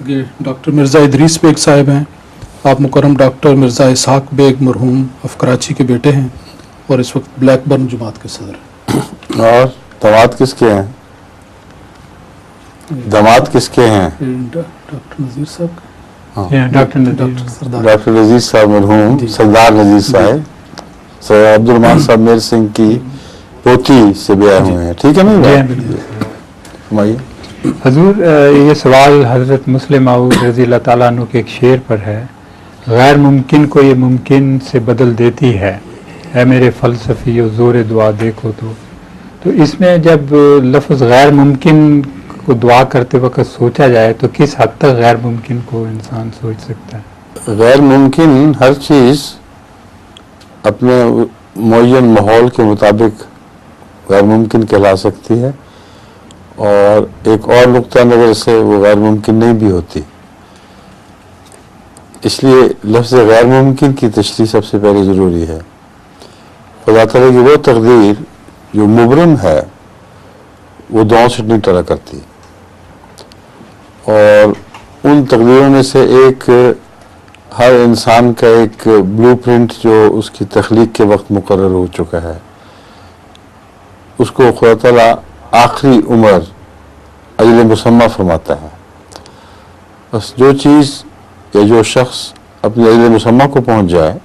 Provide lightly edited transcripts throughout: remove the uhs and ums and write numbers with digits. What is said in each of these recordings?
ये doctor Mirza Idris bag साहब हैं। आप मुकर्रम डॉक्टर मिर्ज़ा इसहाक बेग मरहूम ऑफ कराची के बेटे हैं और इस वक्त ब्लैकबर्न जमात के सदर हैं। और दामाद किसके हैं? दामाद किसके हैं? डॉक्टर नज़ीर साहब। हाँ, डॉक्टर नज़ीर साहब मरहूम सरदार नज़ीर साहब सर अब्दुल साहब मेर सिंह की पोती से ब्याह हुए हैं। ठीक है ना? हजूर, ये सवाल हज़रत मुस्लिम माऊद रज़ी अल्लाह ताला अन्हु के एक शेर पर है। गैर मुमकिन को ये मुमकिन से बदल देती है, ऐ मेरे फ़लसफ़ी और ज़ोर दुआ देखो तो इसमें जब लफ्ज़ गैर मुमकिन को दुआ करते वक्त सोचा जाए तो किस हद तक गैर मुमकिन को इंसान सोच सकता है? गैर मुमकिन हर चीज़ अपने मुअय्यन माहौल के मुताबिक गैर मुमकिन कहला सकती है और एक और नुक्ता नज़र से वो गैर मुमकिन नहीं भी होती। इसलिए लफ्ज़ गैर मुमकिन की तशरीह सबसे पहले ज़रूरी है। खुदा ताला की वो तकदीर जो मुबरम है वो दुआओं से नहीं टला करती और उन तकदीरों में से एक हर इंसान का एक ब्लूप्रिंट जो उसकी तख्लीक के वक्त मुकर्रर हो चुका है, उसको खुदा ताला आखिरी उम्र अजल मुसम्मा फरमाता है। बस जो चीज़ या जो शख्स अपनी अजल मुसम्मा को पहुँच जाए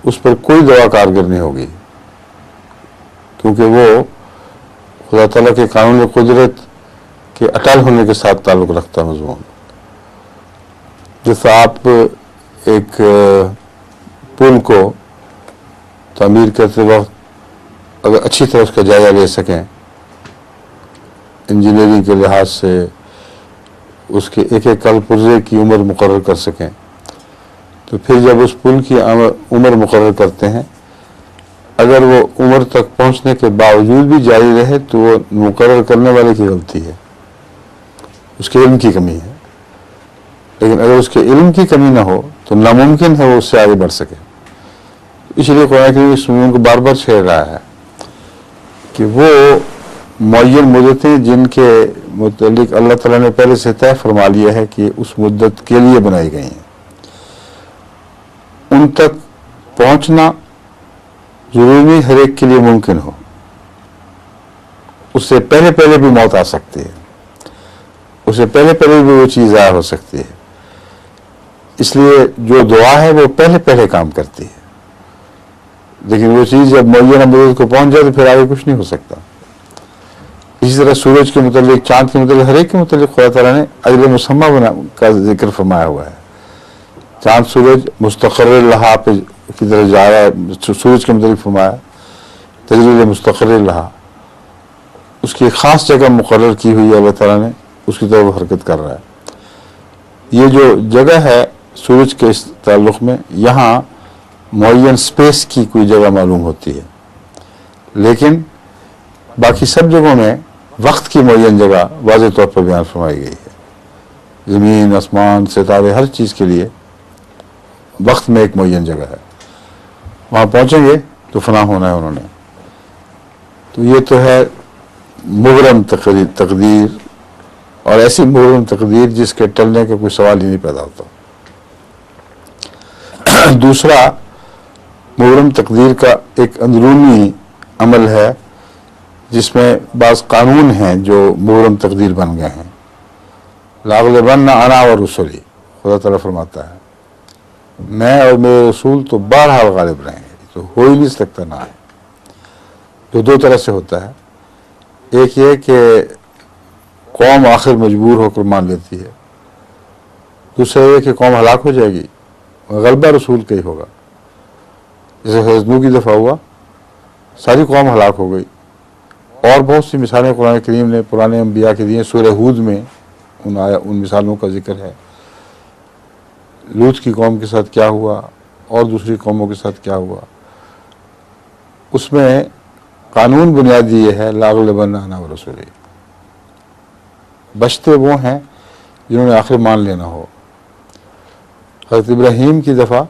उस पर कोई दवा कारगर नहीं होगी, क्योंकि वो खुदा ताला के कानून कुदरत के अटल होने के साथ ताल्लुक़ रखता है मज़मून। जैसे आप एक पुल को तामीर करते वक्त अगर अच्छी तरह उसका जायज़ा ले सकें, इंजीनियरिंग के लिहाज से उसके एक एक कल पुर्जे की उम्र मुकर्रर कर सकें, तो फिर जब उस पुल की उम्र मुकर्रर करते हैं, अगर वो उम्र तक पहुंचने के बावजूद भी जारी रहे तो वो मुकर्रर करने वाले की गलती है, उसके इल्म की कमी है। लेकिन अगर उसके इल्म की कमी ना हो तो नामुमकिन है वो उससे आगे बढ़ सके। इसलिए कुरान करीम इस मुद्दे को बार बार छेड़ रहा है कि वो मुअय्यन मुद्दतें जिनके मुतल्लिक अल्लाह ताला ने पहले से तय फरमा लिया है कि उस मुद्दत के लिए बनाई गई हैं, उन तक पहुंचना जरूरी नहीं हर एक के लिए मुमकिन हो। उससे पहले पहले भी मौत आ सकती है, उससे पहले पहले भी वो चीज़ ज़ाहिर हो सकती है। इसलिए जो दुआ है वो पहले पहले काम करती है, लेकिन वो चीज़ जब मुअय्यन मुद्दत को पहुंच जाए तो फिर आगे कुछ नहीं हो सकता। इसी तरह सूरज के मुतल्लिक, चाँद के मुतल्लिक, हर एक के मुतल्लिक खुदा ताला ने अजल मुसम्मा का जिक्र फरमाया हुआ है। चाँद सूरज मुस्तक़र्रिर लहा पे की तरह जा रहा है, सूरज के मुतल्लिक फरमाया तजरील मुस्तक़र्रिर लहा, उसकी ख़ास जगह मुकर्रर की हुई है अल्लाह ताला ने, उसकी तरफ हरकत कर रहा है। ये जो जगह है सूरज के इस ताल्लुक़ में, यहाँ मुअय्यन स्पेस की कोई जगह मालूम होती है, लेकिन बाकी सब जगहों में वक्त की मुअय्यन जगह वाज़ेह तौर पर बयान फरमाई गई है। ज़मीन, आसमान, सितारे, हर चीज़ के लिए वक्त में एक मुअय्यन जगह है, वहाँ पहुँचेंगे तो फना होना है उन्होंने। तो ये तो है मुबरम तकदीर, और ऐसी मुबरम तकदीर जिसके टलने का कोई सवाल ही नहीं पैदा होता। दूसरा मुबरम तकदीर का एक अंदरूनी अमल है जिसमें बाज़ कानून हैं जो मुबरम तकदीर बन गए हैं। लाग़लिबन्ना अना व रुसुली, खुदा ताला फरमाता है मैं और मेरे रसूल तो बहरहाल गालिब रहेंगे, तो हो ही नहीं सकता ना है। जो दो तरह से होता है, एक ये कि कौम आखिर मजबूर होकर मान लेती है, दूसरा ये कि कौम हलाक हो जाएगी, गलबा रसूल का ही होगा। जैसे हज़रत नूह की दफ़ा हुआ, सारी कौम हलाक हो गई। और बहुत सी मिसालें कुरान करीम ने पुराने अंबिया के दिए। सूरह हूद में उन मिसालों का जिक्र है। लूत की कौम के साथ क्या हुआ और दूसरी कौमों के साथ क्या हुआ, उसमें कानून बुनियादी ये है लाग़लिबन्ना अना व रसूली, बचते वो हैं जिन्होंने आखिर मान लेना हो। हज़रत इब्राहीम की दफ़ा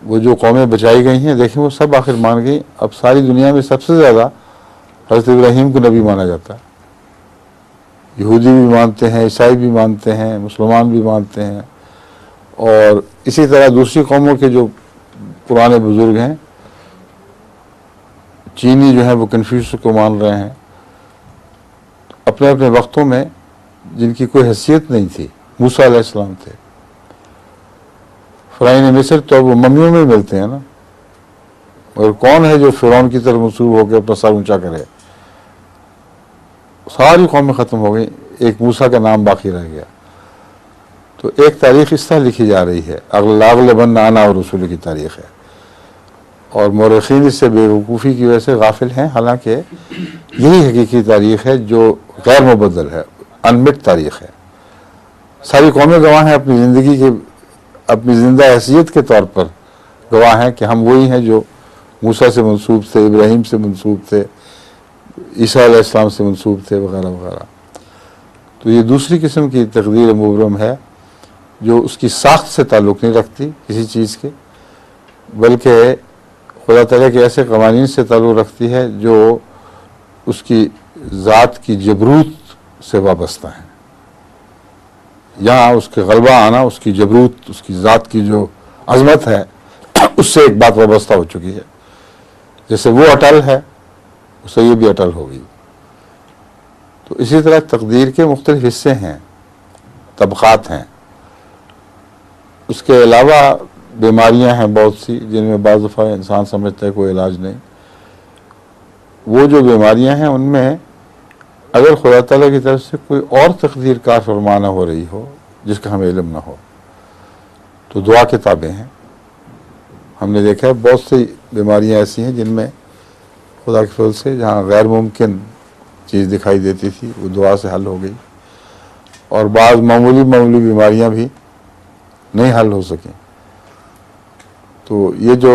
वो जो कौमें बचाई गई हैं, देखें वो सब आखिर मान गई। अब सारी दुनिया में सबसे ज़्यादा हज़रत इब्राहीम को नबी माना जाता है। यहूदी भी मानते हैं, ईसाई भी मानते हैं, मुसलमान भी मानते हैं, और इसी तरह दूसरी कौमों के जो पुराने बुजुर्ग हैं, चीनी जो है वो कन्फ्यूशियस को मान रहे हैं। अपने अपने वक्तों में जिनकी कोई हैसियत नहीं थी, मूसा अलैहिस्सलाम थे, फ़िरौन मिस्र, तो वो मम्मियों में मिलते हैं ना। और कौन है जो फ़िरौन की तरफ मंसूब होकर अपना सर ऊंचा करे? सारी कौमें ख़त्म हो गई, एक मूसा का नाम बाकी रह गया। तो एक तारीख़ इस तरह लिखी जा रही है, अगलबन आना और रसूल की तारीख़ है, और मौरख़ीन इससे बेवकूफ़ी की वजह से गाफिल हैं। हालांकि यही हकीकी तारीख़ है जो गैर मुबद्दल है, अनमिट तारीख़ है। सारी कौमें गवाह हैं अपनी ज़िंदगी के, अपनी ज़िंदा हैसियत के तौर पर गवाह हैं कि हम वही हैं जो मूसा से मंसूब थे, इब्राहीम से मंसूब थे, ईसा अलैहिस्सलाम से मंसूब थे, वगैरह वगैरह। तो ये दूसरी किस्म की तकदीर मुबरम है जो उसकी साख्त से ताल्लुक़ नहीं रखती किसी चीज़ के, बल्कि खुदा ताला के ऐसे कवानीन से ताल्लुक़ रखती है जो उसकी ज़ात की जबरूत से वाबस्ता है। यहाँ उसके गलबा आना, उसकी जबरूत, उसकी ज़ात की जो अज़मत है, उससे एक बात वाबस्ता हो चुकी है। जैसे वो अटल है, उससे ये भी अटल होगी। तो इसी तरह तकदीर के मुख्तलिफ हिस्से हैं, तबक़ात हैं। उसके अलावा बीमारियां हैं बहुत सी, जिनमें बाज़ दफ़ा इंसान समझता है कोई इलाज नहीं। वो जो बीमारियां हैं उनमें अगर खुदा ताला की तरफ से कोई और तकदीर कार फरमाना हो रही हो जिसका हमें इल्म ना हो, तो दुआ किताबें हैं। हमने देखा है बहुत सी बीमारियां ऐसी हैं जिनमें खुदा के फजल से जहाँ गैर मुमकिन चीज़ दिखाई देती थी वो दुआ से हल हो गई, और बाज़ मामूली बीमारियां भी नहीं हल हो सकें। तो ये जो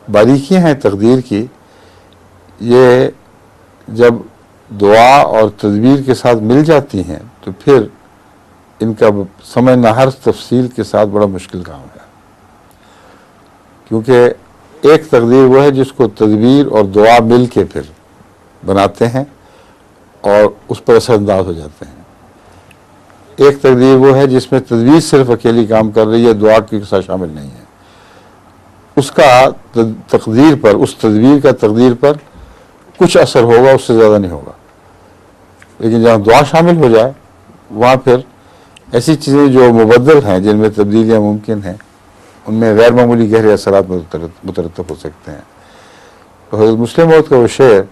बारीकियां हैं तकदीर की, ये जब दुआ और तदबीर के साथ मिल जाती हैं तो फिर इनका समझना हर तफसील के साथ बड़ा मुश्किल काम है, क्योंकि एक तकदीर वो है जिसको तदबीर और दुआ मिल के फिर बनाते हैं और उस पर असरअंदाज हो जाते हैं। एक तकदीर वो है जिसमें तदबीर सिर्फ अकेली काम कर रही है, दुआ की साथ शामिल नहीं है। उसका तकदीर पर, उस तदबीर का तकदीर पर कुछ असर होगा, उससे ज़्यादा नहीं होगा। लेकिन जहाँ दुआ शामिल हो जाए वहाँ फिर ऐसी चीज़ें जो मुबद्दल हैं, जिनमें तब्दीलियाँ मुमकिन हैं, उनमें गैर मामूली गहरे असरात मुतरत्तब हो सकते हैं। तो हज़रत मुस्लिम मौद का वो शेर,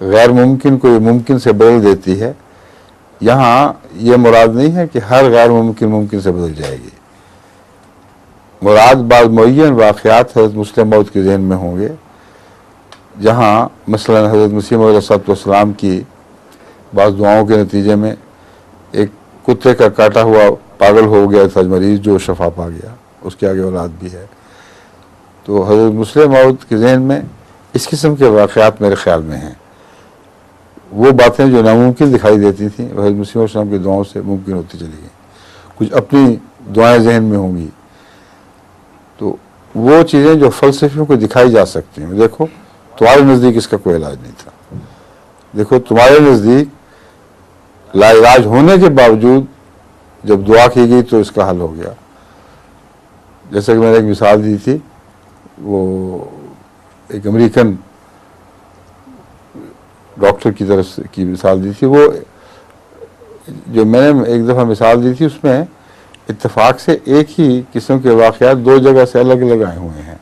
गैर मुमकिन को ये मुमकिन से बदल देती है, यहाँ ये मुराद नहीं है कि हर गैर मुमकिन मुमकिन से बदल जाएगी। मुराद बाद मुअय्यन वाक़यात हज़रत मुस्लिम मौद के ज़हन में होंगे, जहाँ मसलन हज़रत मसीह मौद अलैहिस्सलाम की बाज़ दुआओं के नतीजे में एक कुत्ते का काटा हुआ पागल हो गया था मरीज़, जो शफा पा गया, उसके आगे औलाद भी है। तो हज़रत मुस्लिम मौद के ज़हन में इस किस्म के वाक़यात मेरे ख़्याल में हैं। वो बातें जो नामुमकिन दिखाई देती थी हज़रत मसीह अलैहिस्सलाम की दुआओं से मुमकिन होती चली गई। कुछ अपनी दुआएं जहन में होंगी, तो वो चीज़ें जो फ़लसफ़ियों को दिखाई जा सकती हैं। देखो तुम्हारे नज़दीक इसका कोई इलाज नहीं था, देखो तुम्हारे नज़दीक लाइलाज होने के बावजूद जब दुआ की गई तो इसका हल हो गया। जैसे कि मैंने एक मिसाल दी थी, वो एक अमेरिकन डॉक्टर की तरफ से की मिसाल दी थी। वो जो मैंने एक दफ़ा मिसाल दी थी उसमें इत्तेफाक से एक ही किस्म के वाक़यात दो जगह से अलग अलग आए हुए हैं,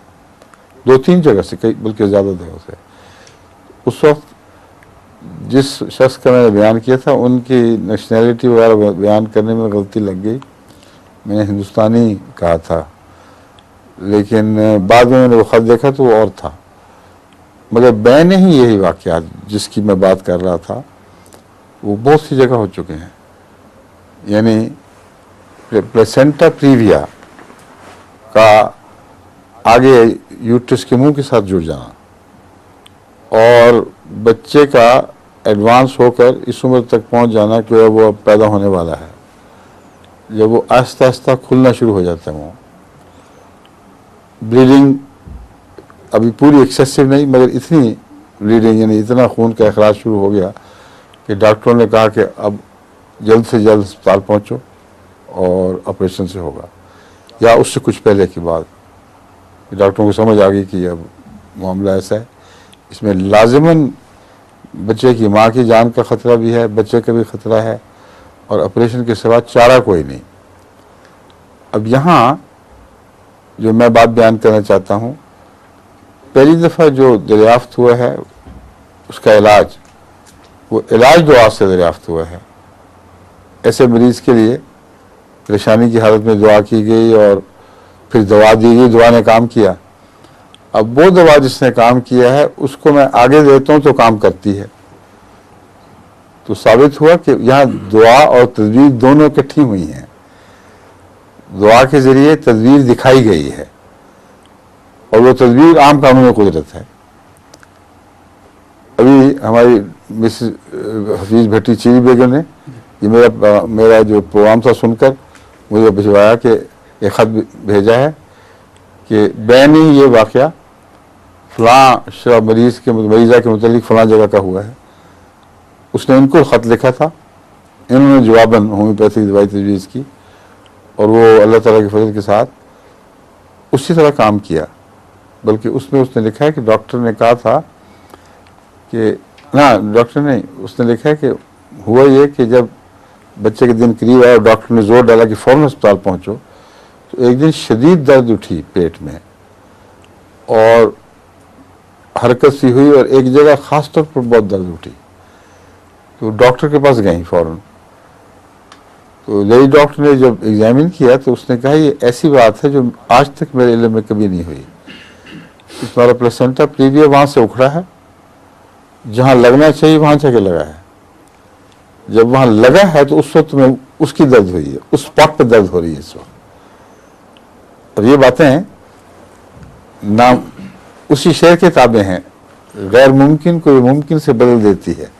2-3 जगह से, कई बल्कि ज़्यादा जगह से। उस वक्त जिस शख्स का मैंने बयान किया था उनकी नेशनैलिटी वगैरह बयान करने में गलती लग गई, मैंने हिंदुस्तानी कहा था, लेकिन बाद में मैंने वो ख़त देखा तो वो और था। मगर मैंने ही यही वाक़यात जिसकी मैं बात कर रहा था वो बहुत सी जगह हो चुके हैं। यानी प्लेसेंटा प्रीविया का आगे यूट्रस के मुंह के साथ जुड़ जाना और बच्चे का एडवांस होकर इस उम्र तक पहुंच जाना कि वो अब पैदा होने वाला है, जब वो आहिस्ता आहिस्ता खुलना शुरू हो जाता है, वो ब्लीडिंग अभी पूरी एक्सेसिव नहीं मगर इतनी ब्लीडिंग, यानी इतना खून का अखराज शुरू हो गया कि डॉक्टरों ने कहा कि अब जल्द से जल्द अस्पताल पहुंचो और ऑपरेशन से होगा, या उससे कुछ पहले की बात। डॉक्टरों को समझ आ गई कि अब मामला ऐसा है, इसमें लाजिमन बच्चे की माँ की जान का ख़तरा भी है, बच्चे का भी ख़तरा है, और ऑपरेशन के सिवा चारा कोई नहीं। अब यहाँ जो मैं बात बयान करना चाहता हूँ, पहली दफ़ा जो दरियाफ्त हुआ है उसका इलाज, वो इलाज दुआ से दरियाफ्त हुआ है। ऐसे मरीज़ के लिए परेशानी की हालत में दुआ की गई और फिर दवा दी गई, दुआ ने काम किया। अब वो दवा जिसने काम किया है उसको मैं आगे देता हूँ तो काम करती है। तो साबित हुआ कि यहाँ दुआ और तदबीर दोनों इकट्ठी हुई हैं। दुआ के ज़रिए तदबीर दिखाई गई है और वो तदबीर आम कानून कुदरत है। अभी हमारी मिसेस हफीज़ भट्टी चीरी बेगम ने ये मेरा जो प्रोग्राम था सुनकर मुझे भिजवाया कि एक ख़त भेजा है कि बैनी ये वाक़या फ़लाँ मरीज़ा के मुतालिक फ़लाँ जगह का हुआ है। उसने इनको ख़त लिखा था, इन्होंने जवाबन होम्योपैथिक दवाई तजवीज़ की और वो अल्लाह ताला के फजल के साथ उसी तरह काम किया। बल्कि उसमें उसने लिखा है कि डॉक्टर ने कहा था कि ना, डॉक्टर नहीं, उसने लिखा है कि हुआ ये कि जब बच्चे के दिन करीब आया और डॉक्टर ने जोर डाला कि फ़ौरन अस्पताल पहुंचो, तो एक दिन शदीद दर्द उठी पेट में और हरकत सी हुई और एक जगह ख़ास तौर पर बहुत दर्द उठी। तो डॉक्टर के पास गई फ़ौरन। तो लेडी डॉक्टर ने जब एग्जामिन किया तो उसने कहा ये ऐसी बात है जो आज तक मेरे इल्म में कभी नहीं हुई। तुम्हारा प्लेसेंटा प्रीविया वहाँ से उखड़ा है, जहाँ लगना चाहिए वहाँ जाके लगा है। जब वहाँ लगा है तो उस वक्त में उसकी दर्द हुई है, उस स्पॉट पर दर्द हो रही है इस वक्त। और ये बातें ना उसी शेर के ताबे हैं, गैर मुमकिन को मुमकिन से बदल देती है।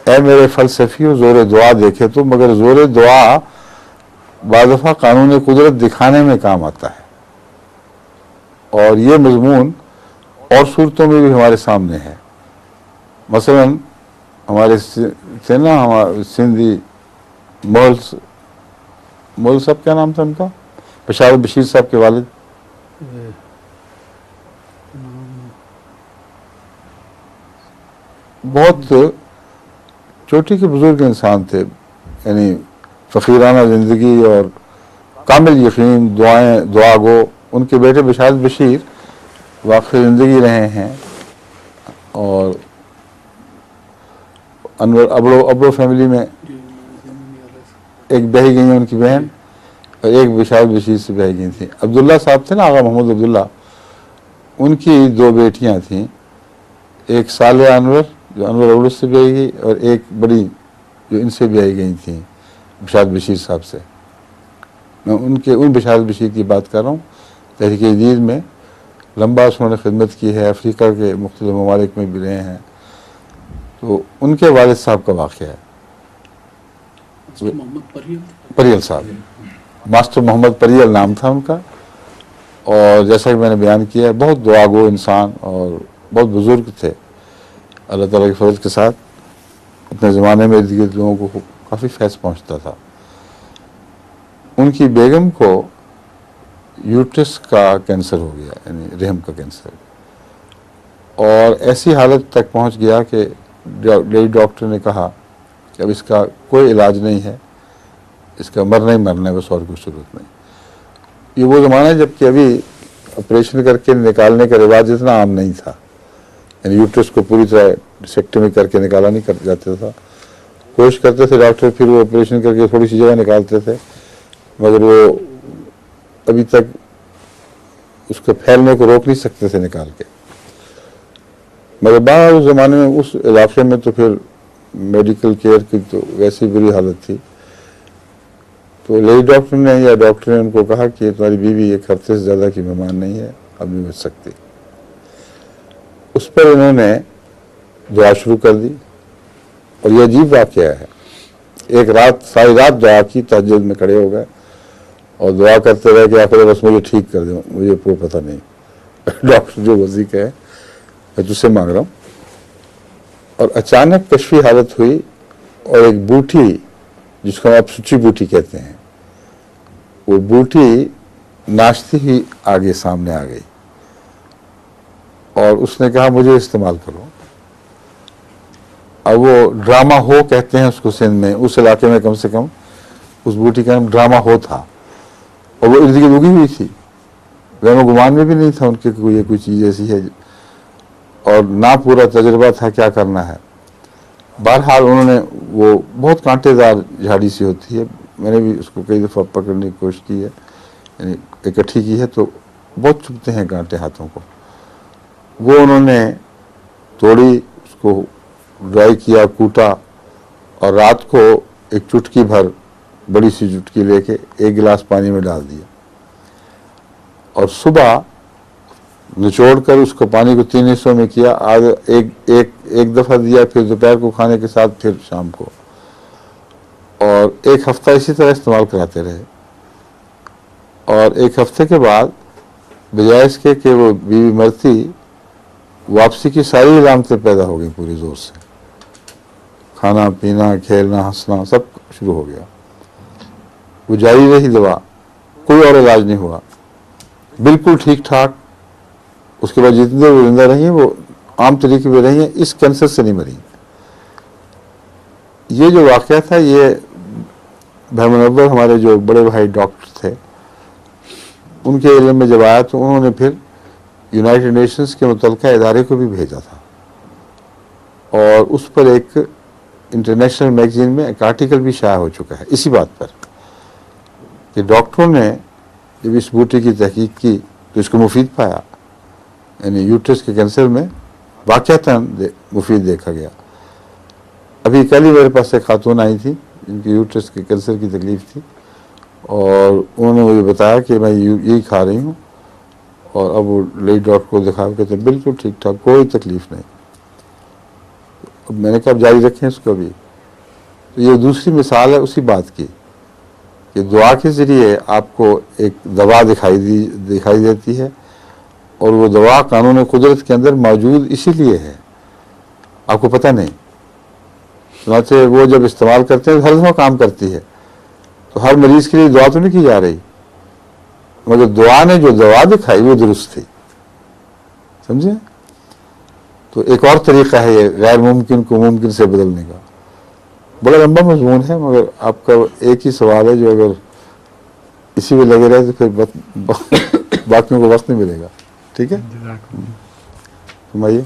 ऐ मेरे फ़लसफ़ियों ज़ोर दुआ देखे तो, मगर ज़ोर दुआ बाद दफ़ा कानून कुदरत दिखाने में काम आता है। और ये मज़मून और सूरतों में भी हमारे सामने है। मसलन हमारे थे ना, हमारे सिंधी मोल साहब, क्या नाम था उनका, पेशावर बशीर साहब के वालिद, बहुत छोटी के बुजुर्ग इंसान थे, यानी फ़कीराना ज़िंदगी और कामिल यकीन, दुआएं दुआ गो। उनके बेटे बशार बशीर वाक़ई ज़िंदगी रहे हैं और अनवर अबड़ो फैमिली में एक बही गई हैं उनकी बहन और एक बशार बशीर से बही गई थी। अब्दुल्ला साहब थे ना, आगा मोहम्मद अब्दुल्ला, उनकी दो बेटियां थीं, एक साले अनवर जो अनवर अबड़ो से ब्याही गई और एक बड़ी जो इनसे ब्याही गई थी बशार बशीर साहब से। मैं उन बशार बशीर की बात कर रहा हूँ। तहरीक जदीद में लंबा उन्होंने खिदमत की है, अफ्रीका के मुख्तलिफ ममालिक में भी रहे हैं। तो उनके वालिद साहब का वाक़या है, परियल साहब, मास्टर मोहम्मद परियल नाम था उनका। और जैसा कि मैंने बयान किया है, बहुत दुआगो इंसान और बहुत बुज़ुर्ग थे। अल्लाह ताला के फज़ल के साथ अपने ज़माने में इर्द-गिर्द लोगों को काफ़ी फैज़ पहुँचता था। उनकी बेगम को यूट्रस का कैंसर हो गया, यानी रहम का कैंसर, और ऐसी हालत तक पहुँच गया कि लेडी डॉक्टर ने कहा कि अब इसका कोई इलाज नहीं है, इसका मरना ही मरना है, बस और कोई सूरत नहीं। ये वो ज़माना है जबकि अभी ऑपरेशन करके निकालने का रिवाज इतना आम नहीं था, यानी यूट्रस को पूरी तरह डिसेक्टमी करके निकाला नहीं कर जाता था। कोशिश करते थे डॉक्टर, फिर वो ऑपरेशन करके थोड़ी सी जगह निकालते थे, मगर वो अभी तक उसके फैलने को रोक नहीं सकते थे निकाल के। मगर बाद उस ज़माने में उस इलाके में तो फिर मेडिकल केयर की तो वैसी बुरी हालत थी। तो लेडी डॉक्टर ने या डॉक्टर ने उनको कहा कि तुम्हारी बीवी एक हफ्ते से ज़्यादा की मेहमान नहीं है, अब नहीं बच सकती। उस पर इन्होंने दुआ शुरू कर दी और ये अजीब वाक़या है। एक रात सारी रात दुआ की, तहज्जुद में खड़े हो गए और दुआ करते रहे कि आखिर बस मुझे ठीक कर दो, मुझे वो पता नहीं। डॉक्टर जो वजी का है, मैं तुझसे मांग रहा हूँ। और अचानक कश्फी हालत हुई और एक बूढ़ी जिसको आप सुची बूटी कहते हैं, वो बूटी नाचती ही आगे सामने आ गई और उसने कहा मुझे इस्तेमाल करो। अब वो ड्रामा हो कहते हैं उसको सिंध में, उस इलाके में कम से कम उस बूटी का नाम ड्रामा हो था और वो इर्द गिर्द उगी हुई थी। वह गुमान में भी नहीं था उनके कोई ये कोई चीज़ ऐसी है और ना पूरा तजुर्बा था क्या करना है। बहरहाल उन्होंने, वो बहुत कांटेदार झाड़ी सी होती है, मैंने भी उसको कई दफ़ा पकड़ने की कोशिश की है, यानी इकट्ठी की है, तो बहुत चुभते हैं कांटे हाथों को। वो उन्होंने तोड़ी, उसको ड्राई किया, कूटा और रात को एक चुटकी भर, बड़ी सी चुटकी लेके 1 गिलास पानी में डाल दिया और सुबह निचोड़ कर उसको पानी को 3 हिस्सों में किया। आज एक दफ़ा दिया, फिर दोपहर को खाने के साथ, फिर शाम को, और 1 हफ्ता इसी तरह इस्तेमाल कराते रहे। और 1 हफ्ते के बाद बजाय इसके कि वो बीवी मरती, वापसी की सारी इलामतें पैदा हो गई पूरी जोर से। खाना पीना, खेलना, हंसना सब शुरू हो गया। वो जारी रही दवा, कोई और इलाज नहीं हुआ, बिल्कुल ठीक ठाक। उसके बाद जितने वो जिंदा रही हैं वो आम तरीके में रही हैं, इस कैंसर से नहीं मरी। ये जो वाक़या था, ये भैमुनव्वर हमारे जो बड़े भाई डॉक्टर थे, उनके इल्म में जब आया तो उन्होंने फिर यूनाइटेड नेशंस के मुतल्लिका इदारे को भी भेजा था और उस पर एक इंटरनेशनल मैगजीन में एक आर्टिकल भी शाया हो चुका है इसी बात पर कि डॉक्टरों ने जब इस बूटी की तहकीक की तो इसको मुफीद पाया, यानी यूट्रस के कैंसर में वाक़यातन मुफीद देखा गया। अभी कल ही मेरे पास एक खातून आई थी जिनकी यूट्रस के कैंसर की तकलीफ थी और उन्होंने मुझे बताया कि मैं यही खा रही हूँ और अब वो लेडी डॉक्टर को दिखा के कहते बिल्कुल ठीक ठाक, कोई तकलीफ नहीं। अब मैंने कहा जारी रखें इसको भी। तो ये दूसरी मिसाल है उसी बात की कि दुआ के ज़रिए आपको एक दवा दिखाई देती है और वो दवा कानून कुदरत के अंदर मौजूद इसीलिए है, आपको पता नहीं। चुनांचे वो जब इस्तेमाल करते हैं हर दफ़ा काम करती है, तो हर मरीज़ के लिए दुआ तो नहीं की जा रही, मगर दुआ ने जो दवा दिखाई वो दुरुस्त थी, समझे। तो एक और तरीक़ा है ये गैर मुमकिन को मुमकिन से बदलने का। बड़ा लंबा मजमून है, मगर आपका एक ही सवाल है जो अगर इसी में लगे रहे तो फिर बाकियों को वक्त नहीं मिलेगा। ठीक है, फरमाइए।